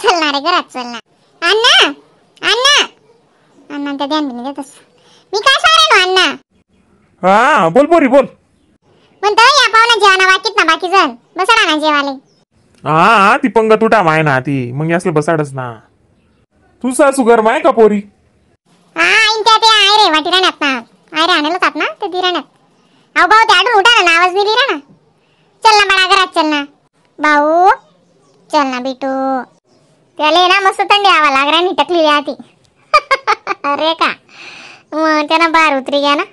चल ना रे घरात चल ना. अण्णा अण्णा अण्णा त्या ध्यान नाही देतस. मी काय सांगणार अण्णा. हा बोल पोरी बोल. म्हणतो या पाहुणा जेवणा बाकीत ना बाकी जण बसा ना जेवाले. हा ती पंगत उठा माय ना ती मग असलं बसाडच ना. तू सासू गरम आहे का पोरी. हा इन त्या ते आहे रे वाटी राहण्यात ना. आहे रे आणलं तात ना ते दिराण्यात. अहो भाऊ ते आडून उठा ना आवाज नाही दिला ना. चल ना बडा घरात चल ना भाऊ. चल ना बेटू. त्याला ना मस्त थंडी हवा लागरानी टकली आती. अरे का मग त्यानं बाहेर उतरी घ्या ना.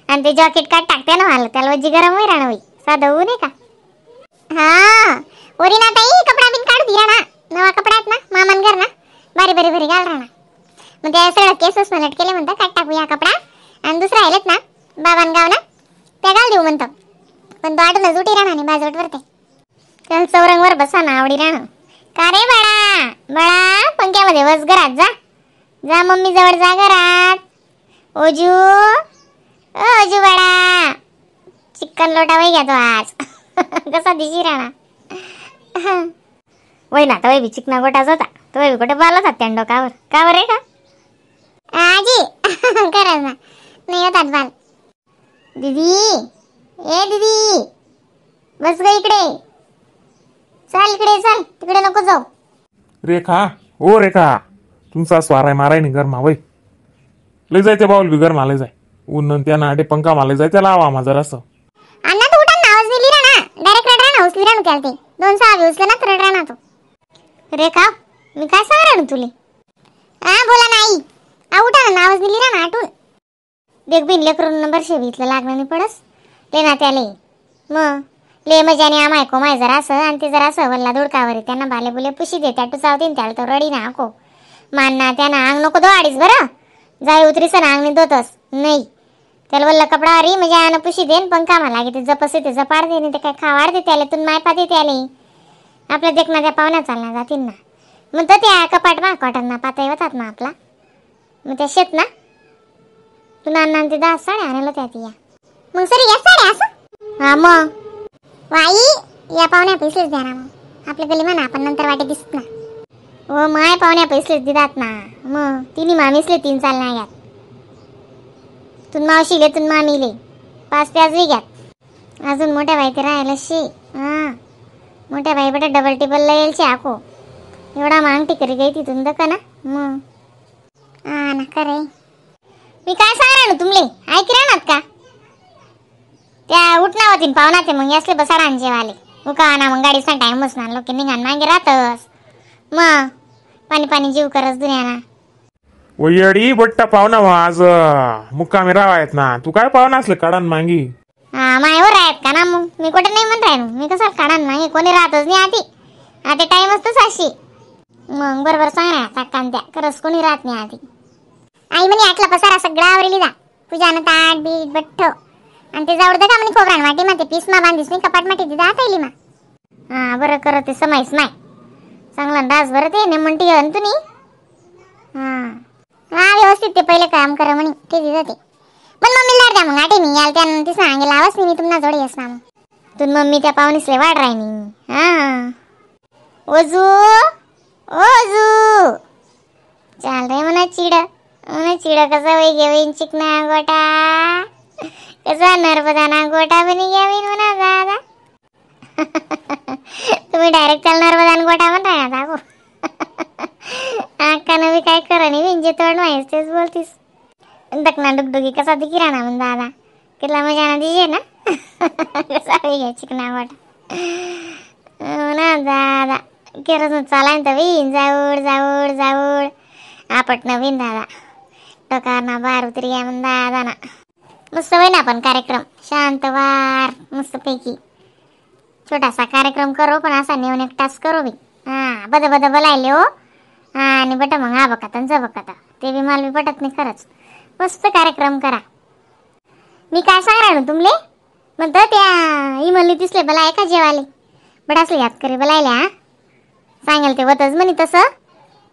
आणि ते जॉकेट काट टाकते ना मला त्याला वजी गरम होई राहणं होई साधं होऊ नये का. हा ओरी ना ताई कपडा बिन काढू दिला ना. नवा कपडा आहेत ना मामान घर ना बारी बारी भरी घाल राहणार. मग त्या सगळं केसच मलट केले म्हणतात काट टाकू या कपडा. आणि दुसरा राहिलेत ना बाबान गाव ना त्या घाल देऊ म्हणतो. पण तो आठवणच उठी राहणार नाही बाजवट वरते. त्याला चौरंगवर बसा ना आवडी राहणं. का रे बाळा बाळा पंख्यामध्ये बस घरात जा. जा मम्मी जवळ जा घरात. ओजू ओजू बाळा चिकन लोटा वही घ्या तो आज. कसा दिशी राहणार वय ना तर वय बी चिकना गोटाच होता. तो वय बी कुठे बालच होता त्या डोकावर कावर आहे का आजी. खरंच ना नाही होतात बाल. दीदी ए दीदी बस ग इकडे. चल इकडे चल तिकडे नको जाऊ. रेखा ओ रेखा तुमचा स्वाराय माराय नाही गरमा वय. लय जाय ते बाऊल बी गरमा लय जाय. ऊन त्यानं आटे पंखा माले जाय त्याला आवा माझा रस. अण्णा तू उठा ना आवाज दिली ना डायरेक्ट रड राहणार उचली राहणार त्याला ते 2 सहा उचले ना तर रड राहणार तो. रेखा मी काय सांगणार तुले. हा बोला नाही आ उठा ना आवाज दिली ना आठवून. देख बिन लेकरून नंबर शेवीतलं लागणार नाही पडस ले ना त्याले. मग ले मजाने आमाय को माय जरा असं आणि ते जरा असं वल्ला दोडकावर त्यांना बाले बुले पुशी दे त्याटू चावते त्याला तो रडी ना आको मानना त्यांना अंग नको दो अडीच बरं. जाय उतरीस ना अंग नाही दोतस नाही. त्याला वल्ला कपडा अरी म्हणजे आण पुशी देन पण कामा लागे ते जपसे ते जपाड दे नाही ते काय खावाड दे त्याला तून माय पाते त्याले. आपल्या देखना त्या पाहुण्या चालणार जातील ना. मग तर त्या कपाट मा कॉटन ना पाता येतात ना आपला. मग त्या शेत ना तू नाना ते 10 साड्या आणलं त्यात या. मग सरी या साड्या असं हा मग वाई या पाहुण्या पैसेच द्या ना. मग आपल्या गली म्हणा आपण नंतर वाटे दिसत ना. हो माय पाहुण्या पैसेच दिदात ना. मग तिन्ही मामीसले 3 चाल नाही यात. तुन मावशीले तुन मामीले 5 प्याज घ्यात. अजून मोठ्या बाई ते राहायला शे. हा मोठ्या बाई बेटा डबल टेबल येईल शे आको. एवढा मांग टिकरी गई तिथून दका ना. मग हा ना करे मी काय सांगणार ना तुमले ऐक राहणार का. त्या उठना होतीन पाहुणा ते मग असले बसा रांजेवाले उका ना मग गाडीचा टाइम बसणार लोक निघान मागे राहतस. मग पाणी पाणी जीव करस दुनियाना. वयडी बट्टा पाहुणा आज मुक्कामी रावायत ना. तू काय पाहुणा असले काढान मांगी. हा मायावर आहेत का ना. मग मी कुठे नाही म्हणत राहीन मी कसं काढान मागे कोणी राहतच नाही आधी. आता टाइम असतोच अशी. मग बरोबर सांगणार टाकान त्या खरंच कोणी राहत नाही आधी. आई म्हणे आटला पसारा सगळा आवरली जा. पूजानं ताट बीट बठ्ठ आणि ते जावड का म्हणे खोबरान वाटी मा ते पीस मा बांधीस नाही कपाट माटी दिदा आतायली मा. हा बरं करत ते समाईस माय चांगला डास भरत आहे ने म्हणती अंतुनी. हा हा व्यवस्थित ते पहिले काम करा म्हणे ते दिदा ते. पण मम्मी लाड द्या मग आटे मी याल त्यानं ती सांगेल आवाज नाही मी तुम्हाला जोडी असना. मग तुम मम्मी त्या पाहुणीसले वाढ राहिनी. हा ओजू ओजू चाल रे म्हणा चिड कसा वय घेवीन चिकना गोटा कसा नर्मदा गोटा बनी घ्यावीन म्हणा दादा. तुम्ही डायरेक्ट चाल नर्मदा गोटा म्हणताय ना दागो. आका नवी काय करा नाही विंजे तोंड माहीस तेच बोलतीस. दकना डुगडुगी कसा दिकी राहणार म्हणून दादा कितला मजा ना दीजिए ना. कसा घ्या चिकना गोटा ना दादा केरस चालाय तर विन जाऊड जाऊड जाऊड आपट नवीन दादा टकार ना बाहेर उतरी घ्या म्हणून दादा ना. मस्त होय ना पण कार्यक्रम शांत वार मस्त पैकी छोटासा कार्यक्रम करो पण असा नेऊन एक टास्क करो बी. हा बद बोलायले हो. हा आणि बट मग हा बघता जा बघता ते बी माल बी पटत नाही खरंच. मस्त कार्यक्रम करा. मी काय सांगणार ना तुमले म्हणतो त्या इमली दिसले बला एका जेवाले बट असले याद करे बलायल्या. हा सांगेल ते होतच म्हणे तसं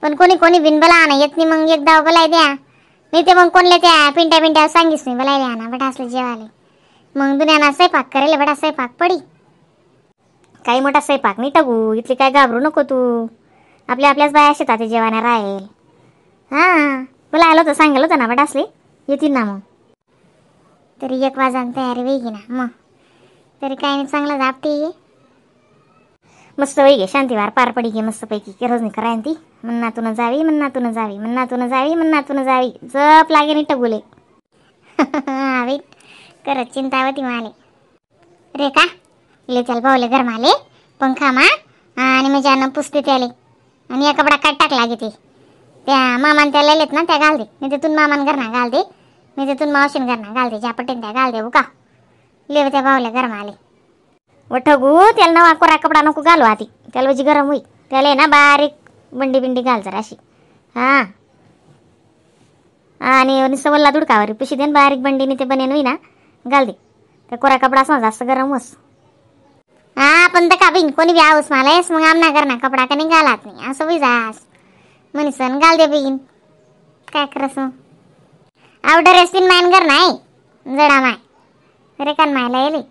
पण कोणी कोणी बिन बला ना येत नाही. मग एकदा बलाय द्या नाही ते मग कोणले त्या पिंट्या सांगीस नाही बलायल्या ना बट असले जेवाले. मग दुनियाना स्वयंपाक करेल बडा स्वयंपाक पडी काही मोठा स्वयंपाक नाही टाकू इथली काय घाबरू नको तू. आपल्या आपल्याच बाया शेतात जेवायला राहील. हां बोला आलो तर सांगेल होतं ना बटासले येतील ना मग. तरी 1 वाजान तयारी वेगळी ना मग. तरी काय नाही चांगलं जापते ये मस्त वेगळे शांतीवार पार पडी घे मस्तपैकी की रोजनी करायन ती मन्नातून जावी मन्नातून जावी मन्नातून जावी मन्नातून जावी जप लागे नी टगुले. हवी करत चिंतावती माले रेखा ले चल भाऊले घर माले पंखा मा आणि मग ज्यानं पुसते त्याले आणि या कपडा काट टाक लागे ते त्या मामान त्या ललेत ना त्या घाल दे मी तिथून मामान घरना घाल दे मी तिथून मावशीन घरना घाल दे ज्या पटेन त्या घाल दे उका ले त्या भाऊले घर माले व ठगू त्याला नवा कोरा कपडा नको घालू आधी त्याला वजी गरम होई त्याला ना बारीक बंडी बिंडी घाल जरा अशी. हां आणि नुसतं वल्ला दुडकावर पिशी देन बारीक बंडीने ते बनेन होई ना घाल दे त्या कोरा कपडा असं जास्त गरम होस. हां पण तर का बिन कोणी बी आऊस मला मग आमना घरना कपडा का नाही घालात नाही असं होई जास म्हणीसन घाल दे बिन काय करस आवडर रेस्टिन मायन घर नाही जडा माय रेखान मायला येले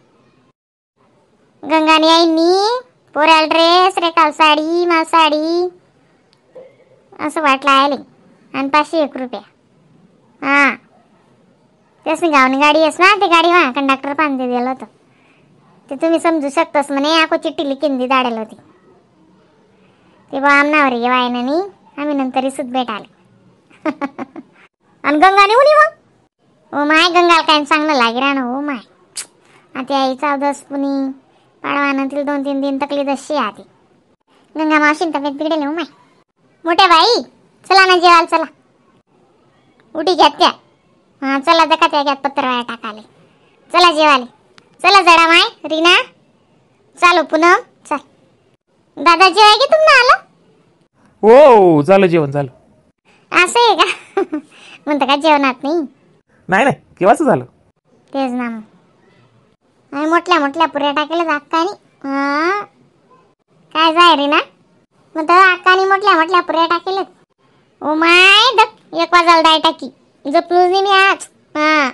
गंगानी आईनी पोऱ्याला ड्रेस रेखाल साडी मा साडी असं वाटलं आले आणि 501 रुपया. हां त्यासनी गावनी गाडी आहेस ना ते गाडी वा कंडक्टर पांदे दिलं होतं ते तुम्ही समजू शकतोस म्हणे आको चिठ्ठी लिखीन दी दाडेल होती ते बा आमनावर येवाय ना नी आम्ही नंतर सुद्धा भेट आले. आणि गंगाने उनी मग ओ माय गंगाला काय चांगलं लागे राहणं हो माय आता आई 14 पुनी पाडवानातील 2-3 दिन तकली दशी आती गंगा मावशीन तब्येत बिघडेल हो माय. मोठ्या बाई चला ना जेवाल चला उठी घ्यात त्या. हां चला दका त्या घ्यात पत्र वाया टाकाले चला जेवाले चला जडा माय रीना चालू पुनम चल दादा जेवाय की तुम्ही आलं. हो झालं जेवण झालं. असं आहे का म्हणतं का जेवणात नाही नाही नाही केव्हाच झालं. तेच ना मग आणि मोठल्या मोठल्या पुऱ्या टाकेल्या अक्कानी. हां काय जाय रे ना मग तर अक्कानी मोठल्या मोठल्या पुऱ्या टाकेल्यात. ओ माय 1 वाजाल डाय टाकी जपलूच नाही मी आज. हां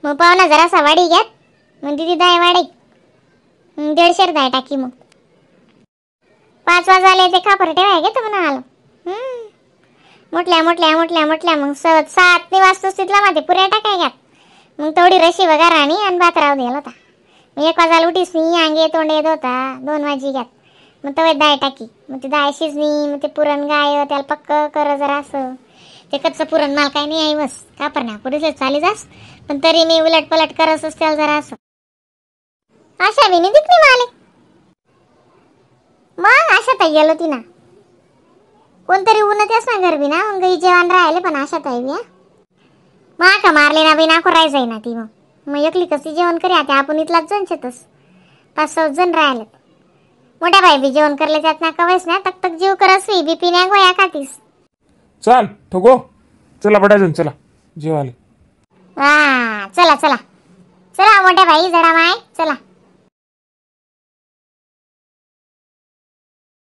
मग पाहुणा जरासा वाडी घ्यात मग दिदी दाय वाडी 150 दाय टाकी मग 5 वाजाले ते खापर ठेवाय घेतो म्हणा आलो. मोठल्या मोठल्या मोठल्या मोठल्या मग 7 वाजताच तिथला माते पुऱ्या टाकाय घ्यात मग तेवढी रशी वगैरे आणि भात राहू दिला होता. मग 1 वाजाला उठीस मी अंगे तोंड येत होता 2 वाजी घ्यात मग तव्यात डाळ टाकी मग ती डाळ शिजली मग ते पुरण गाय त्याला पक्क कर जरा असं ते कच्चं पुरण मला काही नाही आई बस कापर ना पुढे चाली जास पण तरी मी उलट पलट करस त्याला जरा असं आशा बी नाही दिसली माले. मग आशा ताई गेलो ती ना कोणतरी उन्हात ना गरबी ना मग जेवण राहिले पण आशा ताई बी मा का मारले ना बी नाको राहायचंय ना ती मग एकली कशी जेवण करी आता आपण इथलाच जण शेतस 5-6 जण राहिले. मोठ्या बाई बी जेवण करले त्यात ना कवायस ना तक तक जीव करस बीपी ना गोया खातीस. चल ठोगो चला बटाजन चला जेवाले. हां चला चला चला मोठ्या बाई जरा माय चला.